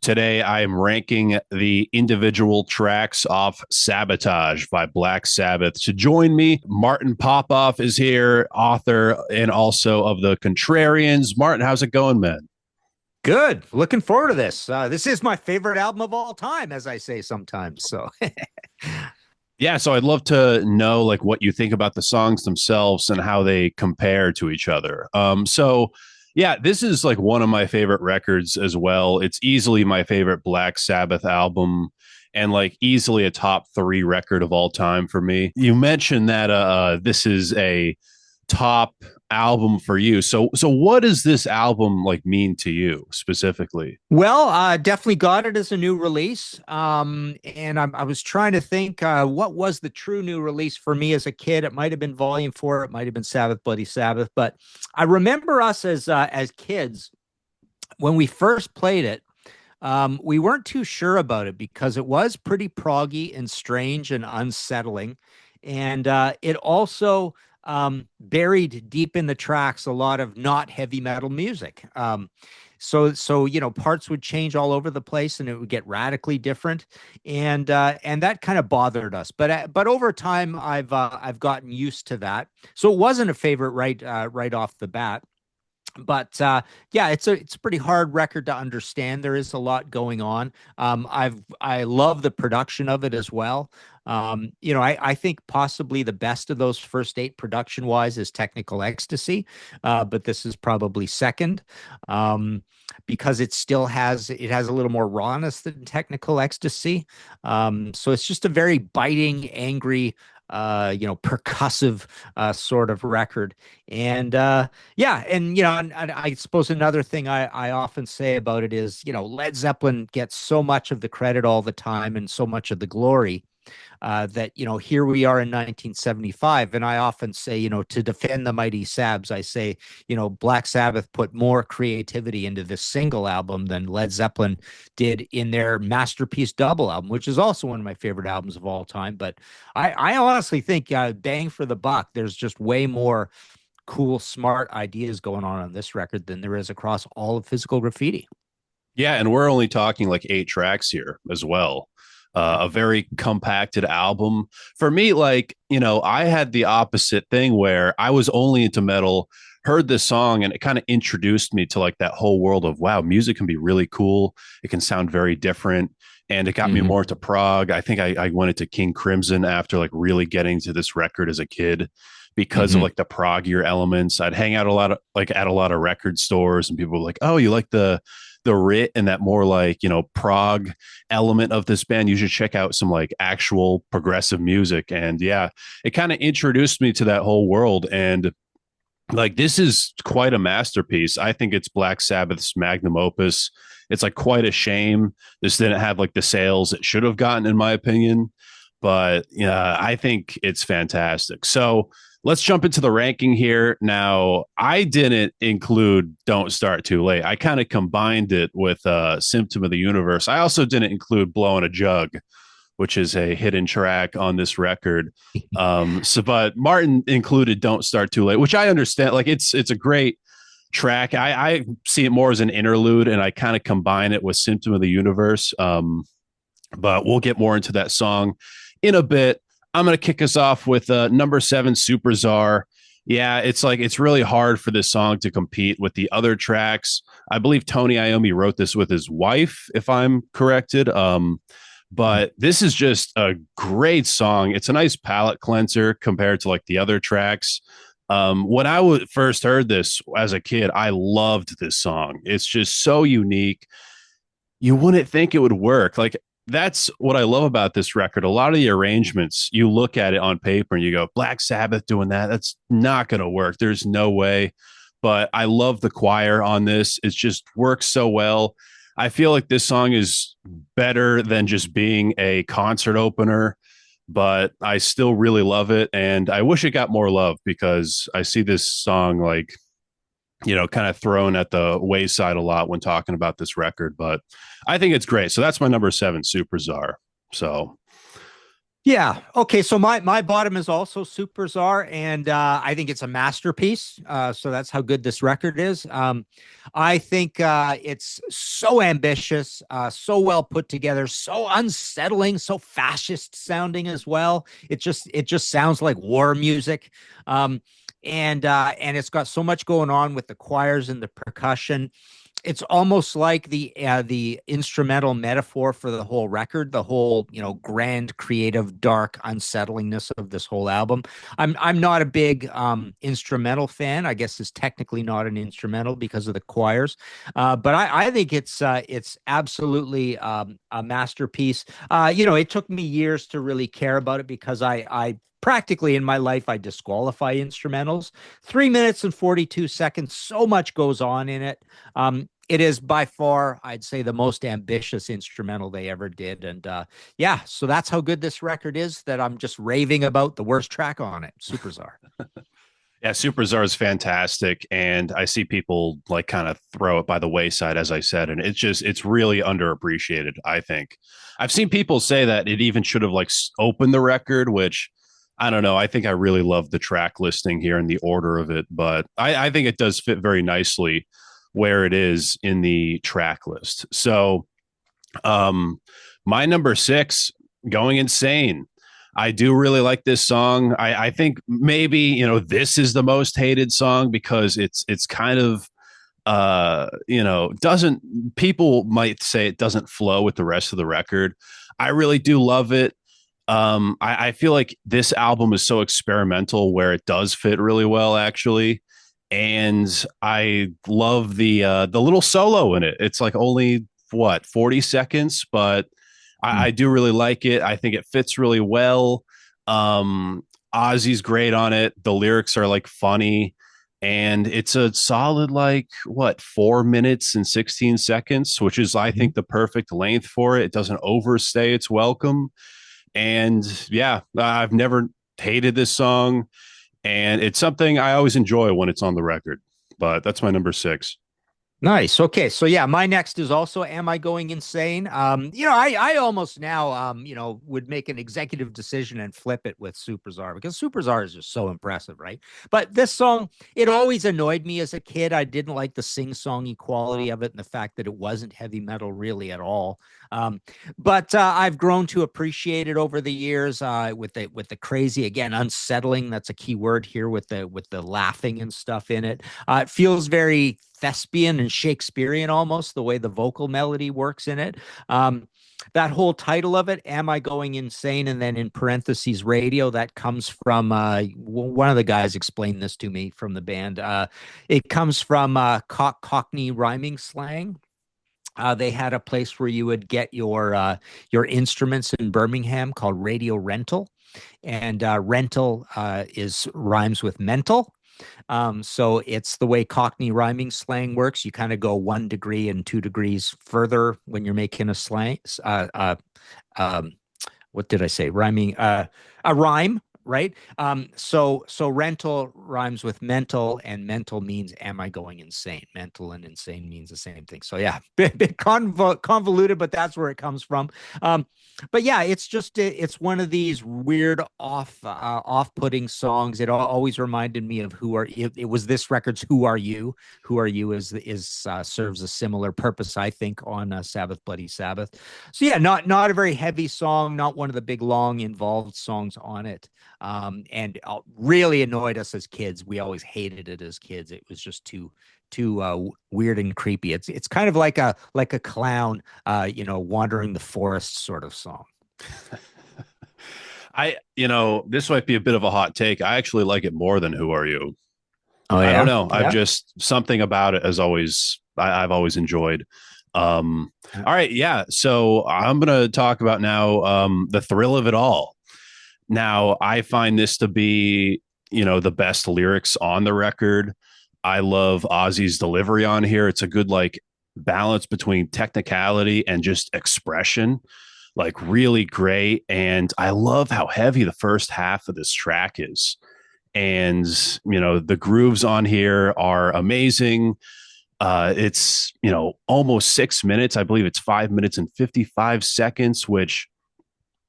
Today, I am ranking the individual tracks off Sabotage by Black Sabbath. To join me, Martin Popoff is here, author and also of The Contrarians. Martin, how's it going, man? Good. Looking forward to this. This is my favorite album of all time, as I say sometimes. So, Yeah, so I'd love to know like what you think about the songs themselves and how they compare to each other. Yeah, this is like one of my favorite records as well. It's easily my favorite Black Sabbath album and like easily a top 3 record of all time for me. You mentioned that this is a top album for you. So what does this album like mean to you specifically? definitely got it as a new release. And I was trying to think what was the true new release for me as a kid. It might have been Volume 4. It might have been Sabbath, Bloody Sabbath. But I remember us as kids when we first played it. We weren't too sure about it because it was pretty proggy and strange and unsettling. And it also buried deep in the tracks a lot of not heavy metal music. So parts would change all over the place and it would get radically different, and that kind of bothered us. But over time, I've gotten used to that. So it wasn't a favorite right off the bat. But yeah, it's a pretty hard record to understand. There is a lot going on. I love the production of it as well. I think possibly the best of those first 8 production wise is Technical Ecstasy, but this is probably second, because it has a little more rawness than Technical Ecstasy. So it's just a very biting, angry, percussive sort of record. And yeah, and I suppose another thing I often say about it is, Led Zeppelin gets so much of the credit all the time and so much of the glory, that, here we are in 1975. And I often say, to defend the mighty Sabs, I say, Black Sabbath put more creativity into this single album than Led Zeppelin did in their masterpiece double album, which is also one of my favorite albums of all time. But I honestly think, bang for the buck, there's just way more cool, smart ideas going on this record than there is across all of Physical Graffiti. Yeah, and we're only talking like 8 tracks here as well. A very compacted album. For me, like, I had the opposite thing where I was only into metal, heard this song, and it kind of introduced me to like that whole world of wow, music can be really cool. It can sound very different. And it got me Hmm. more into prog. I think I went into King Crimson after like really getting to this record as a kid because of Hmm. like the proggier elements. I'd hang out a lot of like at a lot of record stores and people were like, oh, you like the writ and that more like, prog element of this band, you should check out some like actual progressive music. And yeah, it kind of introduced me to that whole world. And like, this is quite a masterpiece. I think it's Black Sabbath's magnum opus. It's like quite a shame this didn't have like the sales it should have gotten, in my opinion. But yeah, I think it's fantastic. So let's jump into the ranking here. Now, I didn't include Don't Start Too Late. I kind of combined it with Symptom of the Universe. I also didn't include Blowing a Jug, which is a hidden track on this record. But Martin included Don't Start Too Late, which I understand. Like it's a great track. I see it more as an interlude, and I kind of combine it with Symptom of the Universe. But we'll get more into that song in a bit. I'm going to kick us off with number 7, Super Czar. Yeah, it's like it's really hard for this song to compete with the other tracks. I believe Tony Iommi wrote this with his wife, if I'm corrected. But this is just a great song. It's a nice palate cleanser compared to like the other tracks. When first heard this as a kid, I loved this song. It's just so unique. You wouldn't think it would work. Like, that's what I love about this record. A lot of the arrangements, you look at it on paper and you go, Black Sabbath doing that, that's not going to work. There's no way. But I love the choir on this. It just works so well. I feel like this song is better than just being a concert opener, but I still really love it. And I wish it got more love because I see this song like, kind of thrown at the wayside a lot when talking about this record, but I think it's great. So that's my number 7, Super Czar. So Yeah. Okay. So my bottom is also Super Czar, and I think it's a masterpiece. So that's how good this record is. I think it's so ambitious, so well put together, so unsettling, so fascist sounding as well. It just sounds like war music. Um, and it's got so much going on with the choirs and the percussion. It's almost like the instrumental metaphor for the whole record, the whole grand, creative, dark unsettlingness of this whole album. I'm not a big instrumental fan. I guess it's technically not an instrumental because of the choirs, but I think it's absolutely a masterpiece. It took me years to really care about it because I practically in my life I disqualify instrumentals. 3 minutes and 42 seconds, so much goes on in it. It is by far, I'd say, the most ambitious instrumental they ever did. And yeah, so that's how good this record is that I'm just raving about the worst track on it, Super Czar. Yeah, Super Czar is fantastic, and I see people like kind of throw it by the wayside, as I said, and it's really underappreciated. I think I've seen people say that it even should have like opened the record, which I don't know. I think I really love the track listing here and the order of it, but I think it does fit very nicely where it is in the track list. So, um, my number six, Going Insane. I do really like this song. I think maybe, this is the most hated song because it's kind of doesn't people might say it doesn't flow with the rest of the record. I really do love it. I feel like this album is so experimental where it does fit really well, actually. And I love the little solo in it. It's like only what 40 seconds, but I do really like it. I think it fits really well. Ozzy's great on it. The lyrics are like funny, and it's a solid like what 4 minutes and 16 seconds, which is I Mhm. think the perfect length for it. It doesn't overstay its welcome. And yeah, I've never hated this song, and it's something I always enjoy when it's on the record. But that's my number six. Nice. Okay. So yeah, my next is also Am I Going Insane? I almost now would make an executive decision and flip it with Super Czar because Super Czar is just so impressive, right? But this song, it always annoyed me as a kid. I didn't like the sing-songy quality of it and the fact that it wasn't heavy metal really at all. Um, but I've grown to appreciate it over the years with the crazy, again, unsettling. That's a key word here with the laughing and stuff in it. It feels very thespian and Shakespearean almost the way the vocal melody works in it. That whole title of it, Am I Going Insane? And then in parentheses, radio, that comes from one of the guys explained this to me from the band. It comes from Cockney rhyming slang. They had a place where you would get your instruments in Birmingham called Radio Rental, and rental is rhymes with mental. So it's the way Cockney rhyming slang works. You kind of go 1 degree and 2 degrees further when you're making a slang. Um, what did I say? Rhyming, a rhyme, right? So rental rhymes with mental, and mental means am I going insane? Mental and insane means the same thing. So yeah, bit convoluted, but that's where it comes from. Um, but yeah, it's one of these weird off-putting songs. It always reminded me of it was this record's Who Are You? Who Are You is serves a similar purpose, I think, on Sabbath Bloody Sabbath. So yeah, not a very heavy song, not one of the big long involved songs on it. And really annoyed us as kids. We always hated it as kids. It was just too weird and creepy. It's kind of like a clown, wandering the forest sort of song. This might be a bit of a hot take. I actually like it more than Who Are You? Oh I don't yeah, know. I've yeah. just something about it as always I've always enjoyed. All right, yeah. So I'm gonna talk about now the thrill of it all. Now I find this to be, the best lyrics on the record. I love Ozzy's delivery on here. It's a good like balance between technicality and just expression, like really great. And I love how heavy the first half of this track is. And, the grooves on here are amazing. It's, almost 6 minutes. I believe it's 5 minutes and 55 seconds, which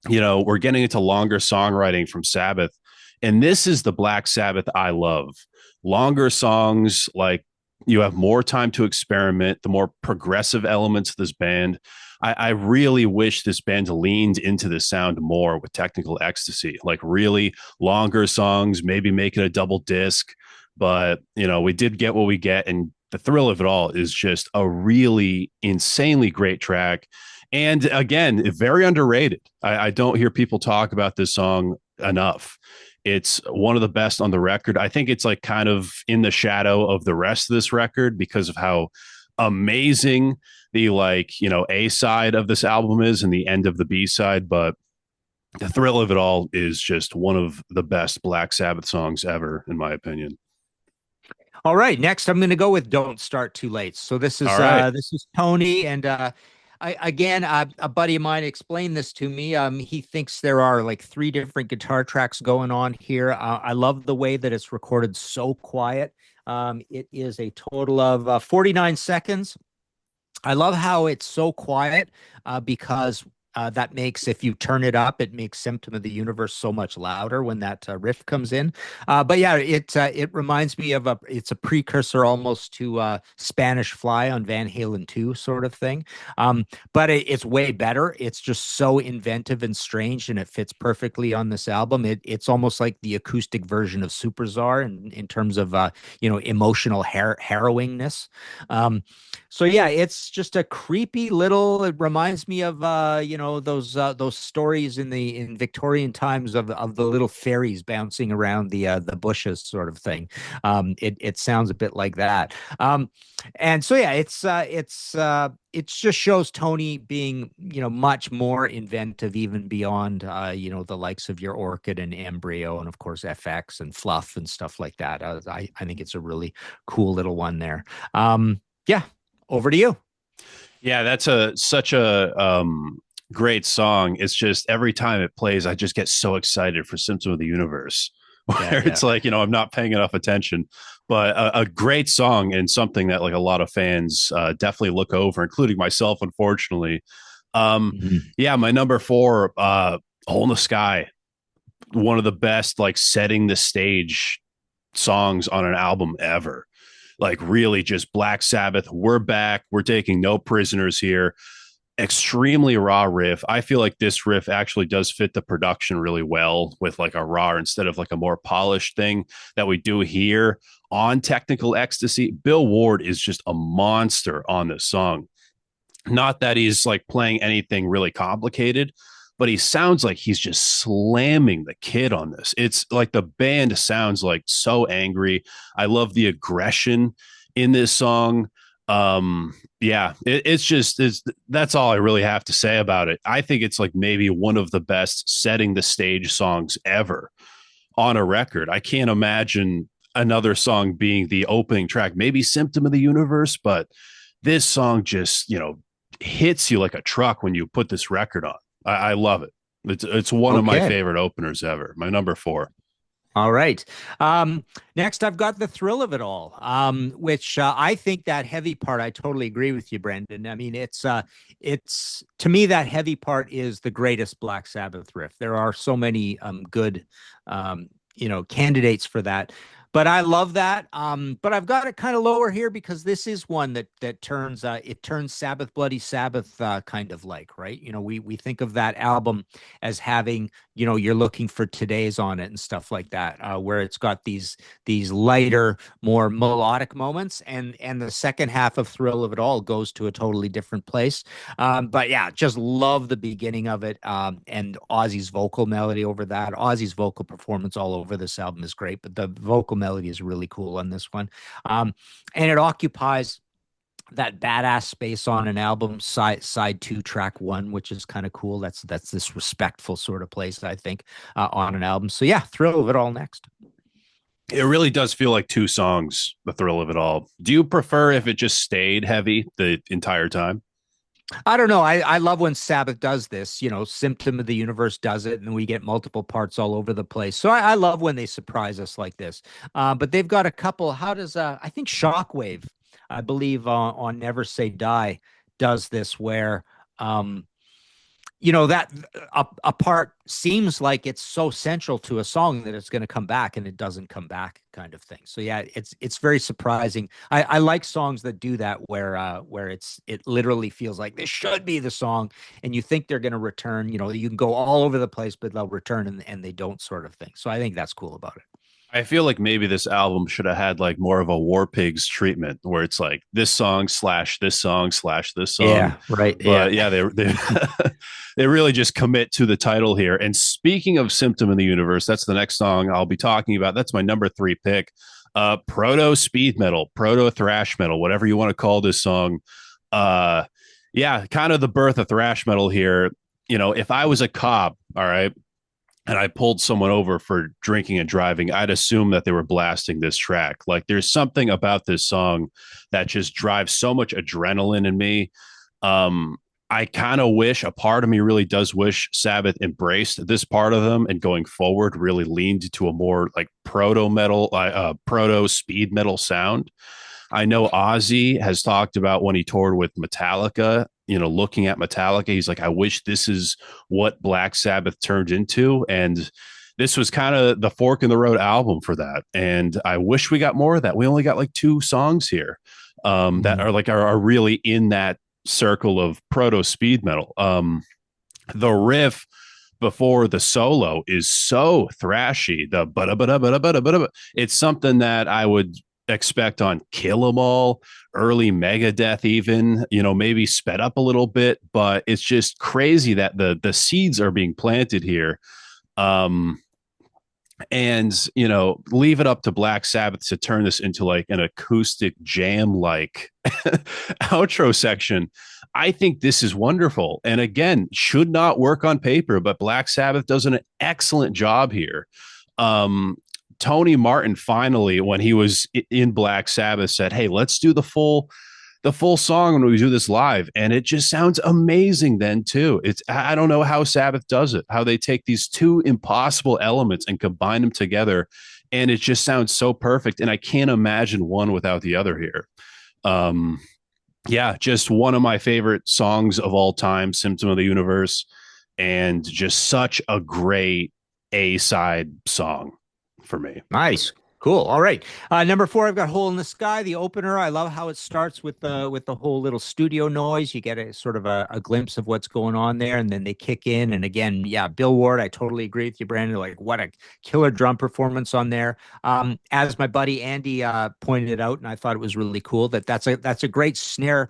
we're getting into longer songwriting from Sabbath. And this is the Black Sabbath I love. Longer songs, like you have more time to experiment, the more progressive elements of this band. I really wish this band leaned into the sound more with Technical Ecstasy, like really longer songs, maybe make it a double disc. But, we did get what we get. And the thrill of it all is just a really insanely great track. And again, very underrated. I don't hear people talk about this song enough. It's one of the best on the record. I think it's like kind of in the shadow of the rest of this record because of how amazing the A side of this album is and the end of the B side. But the thrill of it all is just one of the best Black Sabbath songs ever, in my opinion. All right, next I'm going to go with "Don't Start Too Late." So All right. this is Tony, and a buddy of mine explained this to me. He thinks there are like three different guitar tracks going on here. I love the way that it's recorded so quiet. It is a total of 49 seconds. I love how it's so quiet because that makes, if you turn it up, it makes Symptom of the Universe so much louder when that riff comes in. But yeah, it reminds me of it's a precursor almost to Spanish Fly on Van Halen 2 sort of thing. But it's way better. It's just so inventive and strange, and it fits perfectly on this album. It's almost like the acoustic version of Super Czar in terms of emotional harrowingness. So yeah, it's just a creepy little. It reminds me of those stories in Victorian times of the little fairies bouncing around the bushes sort of thing. It sounds a bit like that. And so yeah, it just shows Tony being much more inventive even beyond the likes of your Orchid and Embryo and of course FX and Fluff and stuff like that. I think it's a really cool little one there. Yeah, over to you. Yeah, that's a such a great song. It's just every time it plays, I just get so excited for Symptom of the Universe, Yeah, where yeah. it's like, I'm not paying enough attention. But a great song and something that like a lot of fans definitely look over, including myself, unfortunately. Mhm. Yeah, my number four, Hole in the Sky, one of the best like setting the stage songs on an album ever. Like really just Black Sabbath. We're back. We're taking no prisoners here. Extremely raw riff. I feel like this riff actually does fit the production really well with like a raw instead of like a more polished thing that we do here on Technical Ecstasy. Bill Ward is just a monster on this song. Not that he's like playing anything really complicated, but he sounds like he's just slamming the kid on this. It's like the band sounds like so angry. I love the aggression in this song. Yeah, it's that's all I really have to say about it. I think it's like maybe one of the best setting the stage songs ever on a record. I can't imagine another song being the opening track, maybe Symptom of the Universe, but this song just, hits you like a truck when you put this record on. I love it. It's one of my Okay. favorite openers ever. My number four. All right. Next, I've got the thrill of it all, which I think that heavy part. I totally agree with you, Brandon. I mean, it's to me that heavy part is the greatest Black Sabbath riff. There are so many good, candidates for that. But I love that. But I've got it kind of lower here because this is one that turns Sabbath Bloody Sabbath kind of like, right. We think of that album as having you're looking for today's on it and stuff like that, where it's got these lighter, more melodic moments, and the second half of Thrill of It All goes to a totally different place. But yeah, just love the beginning of it, and Ozzy's vocal melody over that. Ozzy's vocal performance all over this album is great, but the vocal melody is really cool on this one, and it occupies that badass space on an album side two track one, which is kind of cool. That's this respectful sort of place, I think, on an album. So yeah, Thrill of It All next. It really does feel like two songs, the thrill of it all. Do you prefer if it just stayed heavy the entire time? I don't know. I love when Sabbath does this. Symptom of the Universe does it, and we get multiple parts all over the place. So I love when they surprise us like this. But they've got a couple. How does I think Shockwave, I believe on Never Say Die, does this where that a part seems like it's so central to a song that it's going to come back and it doesn't come back, kind of thing. So yeah, it's very surprising. I like songs that do that, where it literally feels like this should be the song, and you think they're going to return. You can go all over the place, but they'll return, and they don't, sort of thing. So I think that's cool about it. I feel like maybe this album should have had like more of a War Pigs treatment where it's like this song slash this song slash this song. Yeah, right. Yeah. But yeah, they they really just commit to the title here. And speaking of Symptom of the Universe, that's the next song I'll be talking about. That's my number 3 pick. Proto speed metal, proto thrash metal, whatever you want to call this song. Uh yeah, kind of the birth of thrash metal here. If I was a cop, all right, and I pulled someone over for drinking and driving, I'd assume that they were blasting this track. Like there's something about this song that just drives so much adrenaline in me. I kind of wish, a part of me really does wish Sabbath embraced this part of them and going forward really leaned to a more like proto metal, proto speed metal sound. I know Ozzy has talked about when he toured with Metallica, looking at Metallica, he's like, I wish this is what Black Sabbath turned into. And this was kind of the fork in the road album for that. And I wish we got more of that. We only got like 2 songs here that Mhm. are like are really in that circle of proto speed metal. The riff before the solo is so thrashy. The bada bada bada bada bada. It's something that I would expect on Kill 'Em All, early Megadeth, even maybe sped up a little bit. But it's just crazy that the seeds are being planted here. Um, and leave it up to Black Sabbath to turn this into like an acoustic jam like outro section. I think this is wonderful, and again, should not work on paper, but Black Sabbath does an excellent job here. um Tony Martin finally, when he was in Black Sabbath, said, hey, let's do the full song when we do this live. And it just sounds amazing then too. I don't know how Sabbath does it, how they take these 2 impossible elements and combine them together. And it just sounds so perfect. And I can't imagine one without the other here. Um, yeah, just one of my favorite songs of all time, Symptom of the Universe, and just such a great A side song for me. Nice. Cool. All right. Number 4, I've got Hole in the Sky, the opener. I love how it starts with the whole little studio noise. You get a sort of a glimpse of what's going on there, and then they kick in. And again, yeah, Bill Ward, I totally agree with you, Brandon. Like, what a killer drum performance on there. As my buddy Andy pointed out, and I thought it was really cool, that's a great snare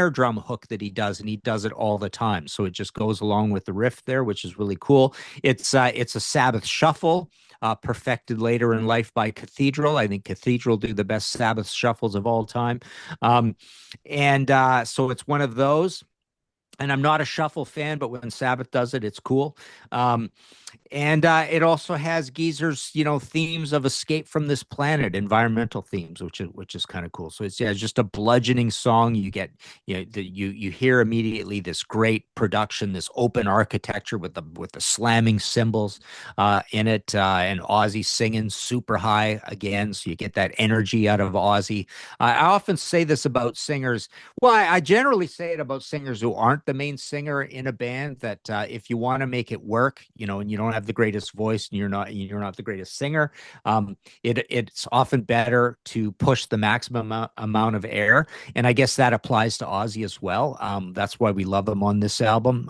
drum hook that he does, and he does it all the time. So it just goes along with the riff there, which is really cool. It's a Sabbath shuffle, perfected later in life by Cathedral. I think Cathedral do the best Sabbath shuffles of all time. Um, and so it's one of those. And I'm not a shuffle fan, but when Sabbath does it, it's cool. Um, and it also has Geezer's, themes of escape from this planet, environmental themes, which is kind of cool. So it's just a bludgeoning song. You get, you hear immediately this great production, this open architecture with the slamming cymbals in it, and Ozzy singing super high again. So you get that energy out of Ozzy. I often say this about singers. Well, I generally say it about singers who aren't the main singer in a band, that if you want to make it work, and you don't have the greatest voice, and you're not the greatest singer, it's often better to push the maximum amount of air. And I guess that applies to Ozzy as well. That's why we love him on this album,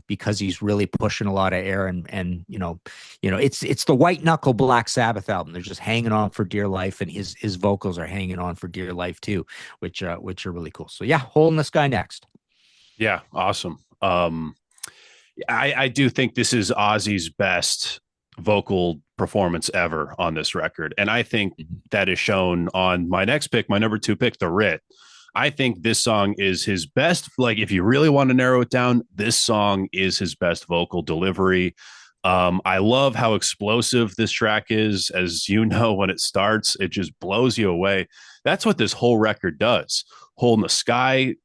because he's really pushing a lot of air, and it's the white knuckle Black Sabbath album. They're just hanging on for dear life, and his vocals are hanging on for dear life too, which are really cool. So yeah, Hole in the Sky next. Yeah, awesome. I do think this is Ozzy's best vocal performance ever on this record. And I think that is shown on my next pick, my number 2 pick, The Writ. I think this song is his best. Like, if you really want to narrow it down, this song is his best vocal delivery. I love how explosive this track is. As you know, when it starts, it just blows you away. That's what this whole record does. Hole in the Sky,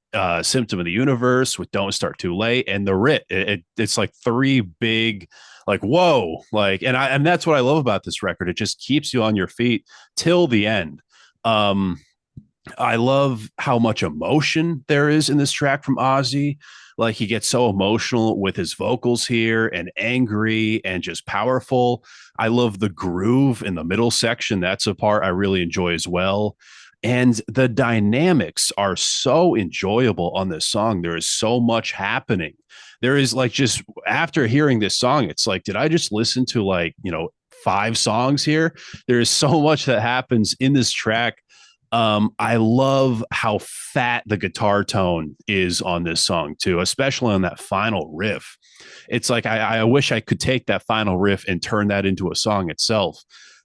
Symptom of the Universe with Don't Start Too Late, and The Writ. It's like 3 big, like, whoa, like, and that's what I love about this record. It just keeps you on your feet till the end. I love how much emotion there is in this track from Ozzy, Like he gets so emotional with his vocals here and angry and just powerful. I love the groove in the middle section. That's a part I really enjoy as well. And the dynamics are so enjoyable on this song. There is so much happening. There is like, just after hearing this song, it's like, did I just listen to like, 5 songs here? There is so much that happens in this track. I love how fat the guitar tone is on this song too, especially on that final riff. It's like I wish I could take that final riff and turn that into a song itself.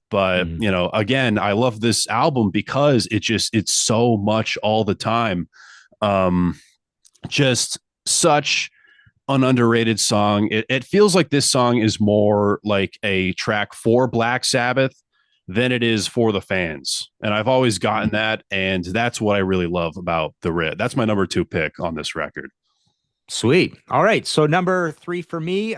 But Mm. again, I love this album because it's so much all the time. Um, just such an underrated song. It feels like this song is more like a track for Black Sabbath than it is for the fans. And I've always gotten that. And that's what I really love about the Rit. That's my number 2 pick on this record. Sweet. All right. So number 3 for me,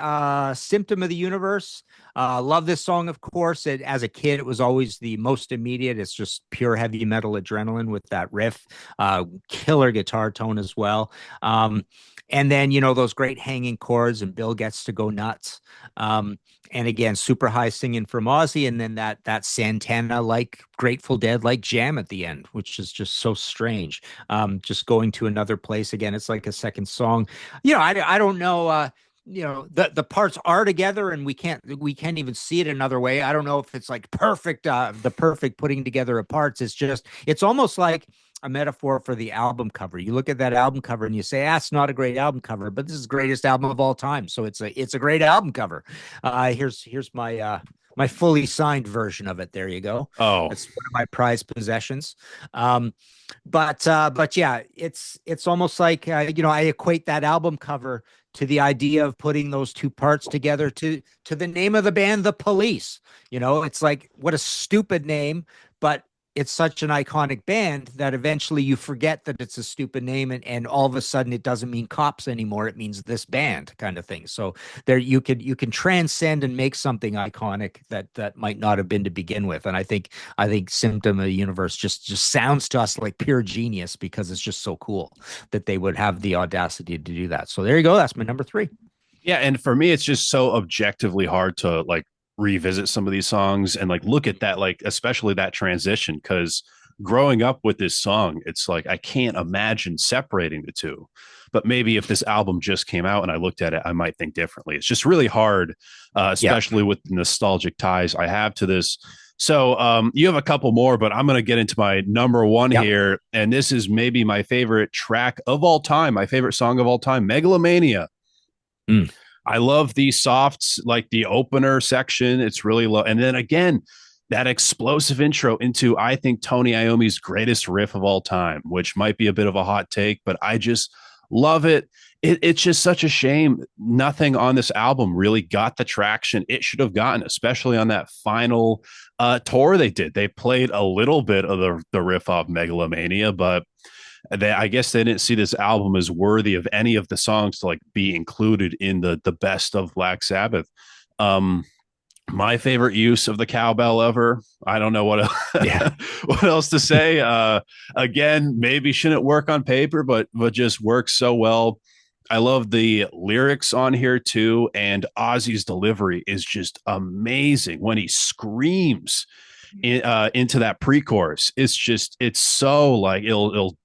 Symptom of the Universe. Love this song, of course. As a kid, it was always the most immediate. It's just pure heavy metal adrenaline with that riff, killer guitar tone as well. And then, those great hanging chords, and Bill gets to go nuts. And again, super high singing from Ozzy, and then that Santana like Grateful Dead like jam at the end, which is just so strange. Just going to another place again. It's like a second song. I don't know. The parts are together, and we can't even see it another way. I don't know if it's like perfect, the perfect putting together of parts. It's almost like a metaphor for the album cover. You look at that album cover and you say, it's not a great album cover, but this is the greatest album of all time. So it's a great album cover. Here's my fully signed version of it. There you go. Oh, That's one of my prized possessions. But yeah, it's almost like I equate that album cover to the idea of putting those two parts together to the name of the band, The Police. It's like, what a stupid name, but it's such an iconic band that eventually you forget that it's a stupid name, and all of a sudden it doesn't mean cops anymore. It means this band kind of thing. So there you can transcend and make something iconic that might not have been to begin with. And I think Symptom of the Universe just sounds to us like pure genius because it's just so cool that they would have the audacity to do that. So there you go. That's my number 3. yeah. And for me, it's just so objectively hard to like revisit some of these songs and like look at that, like especially that transition, because growing up with this song, it's like I can't imagine separating the two. But maybe if this album just came out and I looked at it, I might think differently. It's just really hard, Yeah. especially with the nostalgic ties I have to this. So you have a couple more, but I'm going to get into my number 1 Yep. here. And this is maybe my favorite track of all time, my favorite song of all time, Megalomania. Mm. I love the softs, like the opener section. It's really low. And then again, that explosive intro into, I think, Tony Iommi's greatest riff of all time, which might be a bit of a hot take, but I just love it. It's just such a shame nothing on this album really got the traction it should have gotten, especially on that final tour they did. They played a little bit of the riff off Megalomania, but I guess they didn't see this album as worthy of any of the songs to like be included in the best of Black Sabbath. Um, my favorite use of the cowbell ever. I don't know what Yeah. what else to say. Again, maybe shouldn't work on paper, but just works so well. I love the lyrics on here too, and Ozzy's delivery is just amazing when he screams into that pre-chorus. It's so like it'll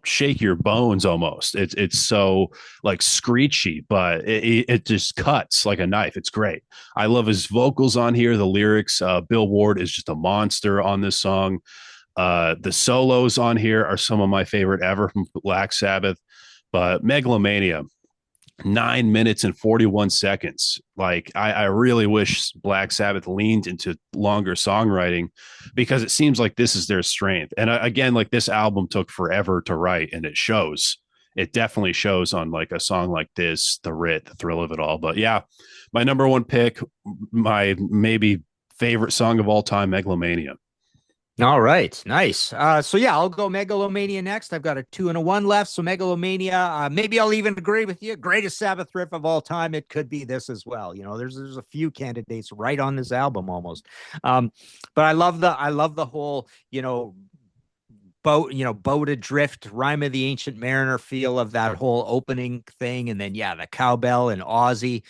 shake your bones almost. It's so like screechy, but it just cuts like a knife. It's great. I love his vocals on here, the lyrics. Bill Ward is just a monster on this song. The solos on here are some of my favorite ever from Black Sabbath. But Megalomania, 9 minutes and 41 seconds. Like I really wish Black Sabbath leaned into longer songwriting, because it seems like this is their strength. And again, like this album took forever to write, and it shows. It definitely shows on like a song like this, The Rit, the thrill of it all. But yeah, my number 1 pick, my maybe favorite song of all time, Megalomania. All right, nice. So yeah, I'll go Megalomania next. I've got a 2 and a 1 left. So Megalomania, maybe I'll even agree with you. Greatest Sabbath riff of all time. It could be this as well. There's a few candidates right on this album almost. But I love the whole, boat adrift, Rhyme of the Ancient Mariner feel of that whole opening thing, and then yeah, the cowbell and Ozzy,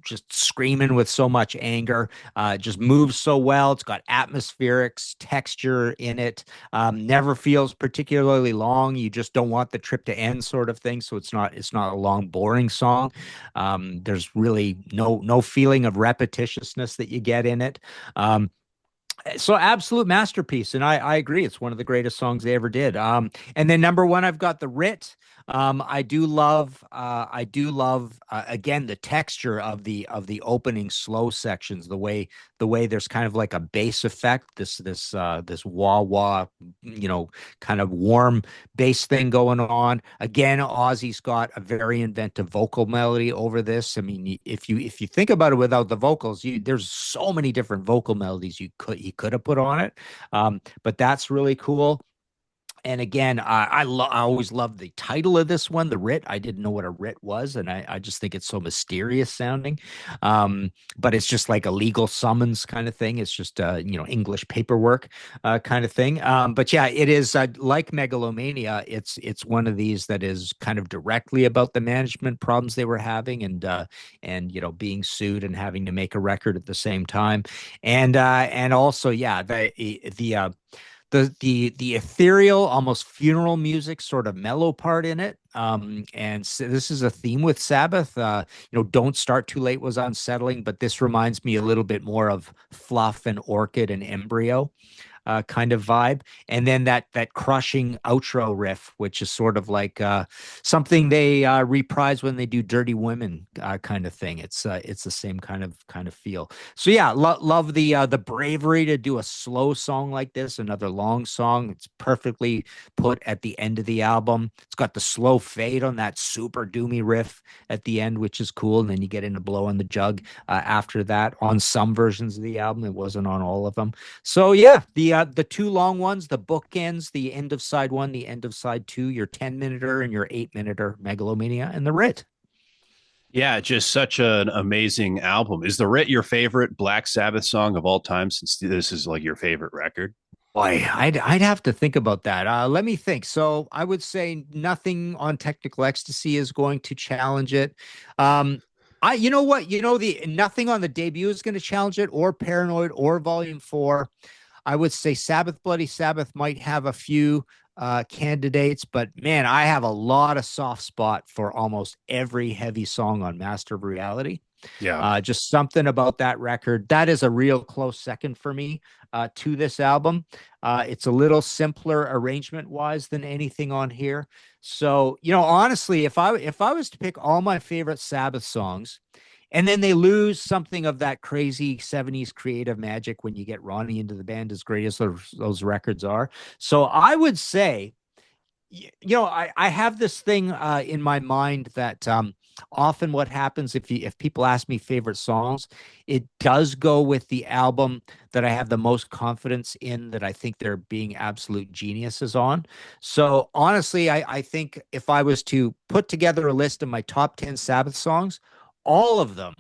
just screaming with so much anger. Just moves so well. It's got atmospherics, texture in it. Never feels particularly long. You just don't want the trip to end, sort of thing. So it's not a long, boring song. There's really no feeling of repetitiousness that you get in it. So absolute masterpiece, and I agree. It's one of the greatest songs they ever did. And then number one, I've got the Writ. I do love again the texture of the opening slow sections, the way there's kind of like a bass effect, this wah wah, kind of warm bass thing going on. Again, Ozzy's got a very inventive vocal melody over this. I mean, if you think about it without the vocals, there's so many different vocal melodies he could have put on it. But that's really cool. And again, I always loved the title of this one, The Writ. I didn't know what a writ was, and I just think it's so mysterious sounding. But it's just like a legal summons kind of thing. It's just English paperwork kind of thing. But yeah, it is like Megalomania. It's one of these that is kind of directly about the management problems they were having, and being sued and having to make a record at the same time, and also yeah, the ethereal, almost funeral music, sort of mellow part in it. And so this is a theme with Sabbath. Don't Start Too Late was unsettling, but this reminds me a little bit more of Fluff and Orchid and Embryo kind of vibe. And then that crushing outro riff, which is sort of like something they reprise when they do Dirty Women kind of thing. It's the same kind of feel. So yeah, love the bravery to do a slow song like this, another long song. It's perfectly put at the end of the album. It's got the slow fade on that super doomy riff at the end, which is cool. And then you get into Blow on the Jug after that on some versions of the album. It wasn't on all of them. So yeah, the two long ones, the bookends, the end of side one, the end of side two, your 10-minuter and your 8-minuter, Megalomania and the Writ. Yeah, just such an amazing album. Is The Writ your favorite Black Sabbath song of all time, since this is like your favorite record? Boy, I'd have to think about that. Let me think. So I would say Nothing on Technical Ecstasy is going to challenge it. You know what? The Nothing on the debut is going to challenge it, or Paranoid, or Volume 4. I would say Sabbath, Bloody Sabbath might have a few candidates, but man, I have a lot of soft spot for almost every heavy song on Master of Reality. Yeah. Just something about that record. That is a real close second for me to this album. It's a little simpler arrangement wise than anything on here. So, honestly, if I was to pick all my favorite Sabbath songs, and then they lose something of that crazy 70s creative magic when you get Ronnie into the band, as great as those records are. So I would say, I have this thing in my mind that often what happens if people ask me favorite songs, it does go with the album that I have the most confidence in, that I think they're being absolute geniuses on. So honestly, I think if I was to put together a list of my top 10 Sabbath songs, all of them,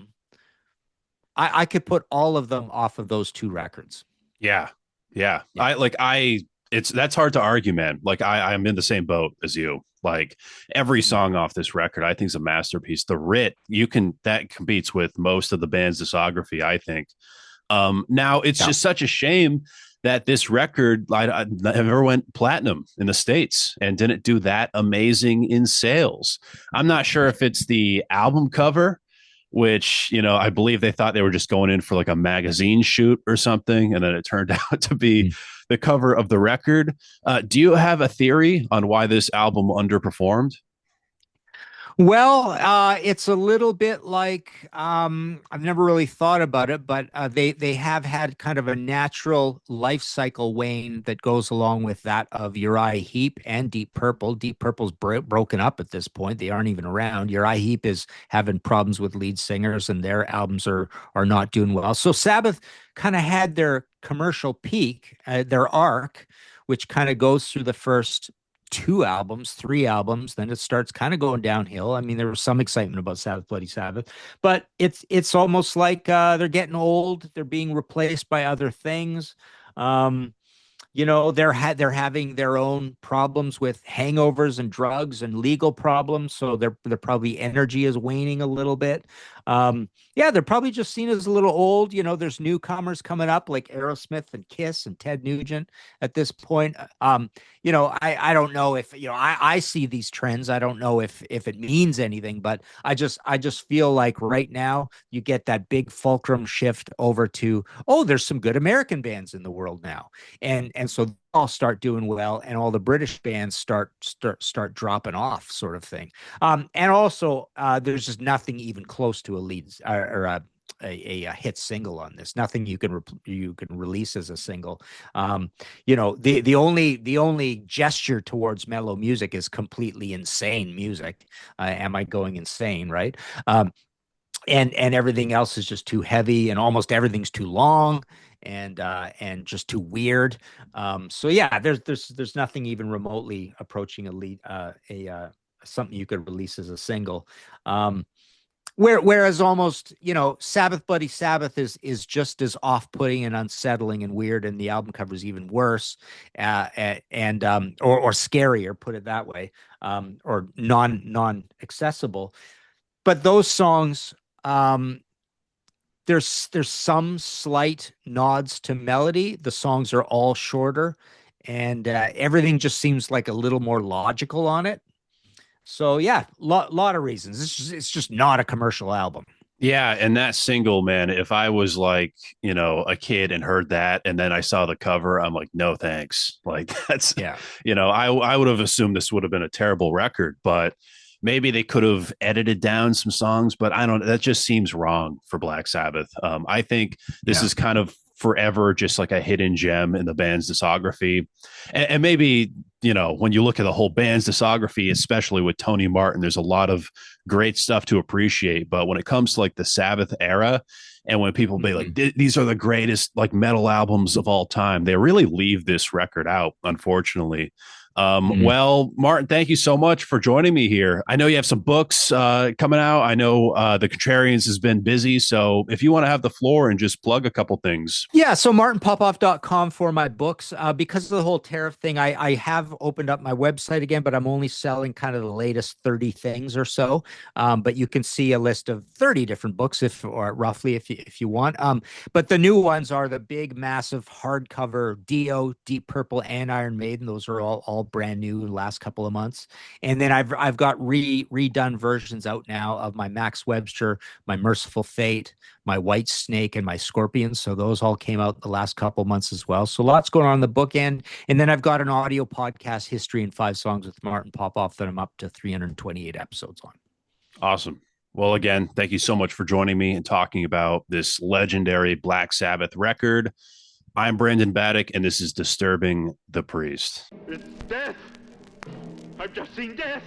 I could put all of them off of those two records. Yeah. Yeah. Yeah. It's that's hard to argue, man. Like I'm in the same boat as you. Like every song off this record, I think is a masterpiece. The Writ, that competes with most of the band's discography, I think. Now it's Yeah. just such a shame that this record I never went platinum in the States and didn't do that amazing in sales. I'm not sure if it's the album cover, which, I believe they thought they were just going in for like a magazine shoot or something. And then it turned out to be the cover of the record. Do you have a theory on why this album underperformed? Well, it's a little bit like I've never really thought about it, but they have had kind of a natural life cycle wane that goes along with that of Uriah Heep and Deep Purple. Deep Purple's broken up at this point; they aren't even around. Uriah Heep is having problems with lead singers, and their albums are not doing well. So Sabbath kind of had their commercial peak, their arc, which kind of goes through the first two albums, three albums, then it starts kind of going downhill. I mean, there was some excitement about Sabbath, Bloody Sabbath, but it's almost like they're getting old. They're being replaced by other things. Um, they're having their own problems with hangovers and drugs and legal problems, so they're probably energy is waning a little bit. Yeah, they're probably just seen as a little old. There's newcomers coming up like Aerosmith and Kiss and Ted Nugent at this point. I don't know if I see these trends. I don't know if it means anything, but I just feel like right now you get that big fulcrum shift over to, oh, there's some good American bands in the world now, and so all start doing well, and all the British bands start dropping off, sort of thing. And also, there's just nothing even close to a lead or a hit single on this. Nothing you can release as a single. The only gesture towards mellow music is completely insane music. Am I going insane? Right. And everything else is just too heavy, and almost everything's too long, and just too weird. So yeah, there's nothing even remotely approaching a lead something you could release as a single. Whereas almost, Sabbath Bloody Sabbath is just as off-putting and unsettling and weird, and the album cover is even worse, and or scarier, put it that way, or non accessible. But those songs, um, there's some slight nods to melody. The songs are all shorter, and everything just seems like a little more logical on it. So yeah, lot of reasons. It's just not a commercial album. Yeah, and that single, man, if I was like, a kid and heard that and then I saw the cover, I'm like, no thanks. Like that's, Yeah. I would have assumed this would have been a terrible record, but maybe they could have edited down some songs, but I don't, that just seems wrong for Black Sabbath. I think this Yeah. is kind of forever just like a hidden gem in the band's discography. And maybe, when you look at the whole band's discography, especially with Tony Martin, there's a lot of great stuff to appreciate. But when it comes to like the Sabbath era, and when people be like, Mhm. these are the greatest like metal albums of all time, they really leave this record out, unfortunately. Mhm. Well, Martin, thank you so much for joining me here. I know you have some books coming out. I know the Contrarians has been busy. So if you want to have the floor and just plug a couple things. Yeah, so martinpopoff.com for my books. Because of the whole tariff thing, I have opened up my website again, but I'm only selling kind of the latest 30 things or so. But you can see a list of 30 different books, or roughly, if you want. But the new ones are the big, massive hardcover Dio, Deep Purple, and Iron Maiden. Those are all brand new in the last couple of months. And then I've got redone versions out now of my Max Webster, my Merciful Fate, my White Snake, and my Scorpions. So those all came out the last couple months as well. So lots going on in the book end. And then I've got an audio podcast, History in 5 Songs with Martin Popoff, that I'm up to 328 episodes on. Awesome. Well, again, thank you so much for joining me and talking about this legendary Black Sabbath record. I'm Brandon Battick, and this is Disturbing the Priest. It's death! I've just seen death!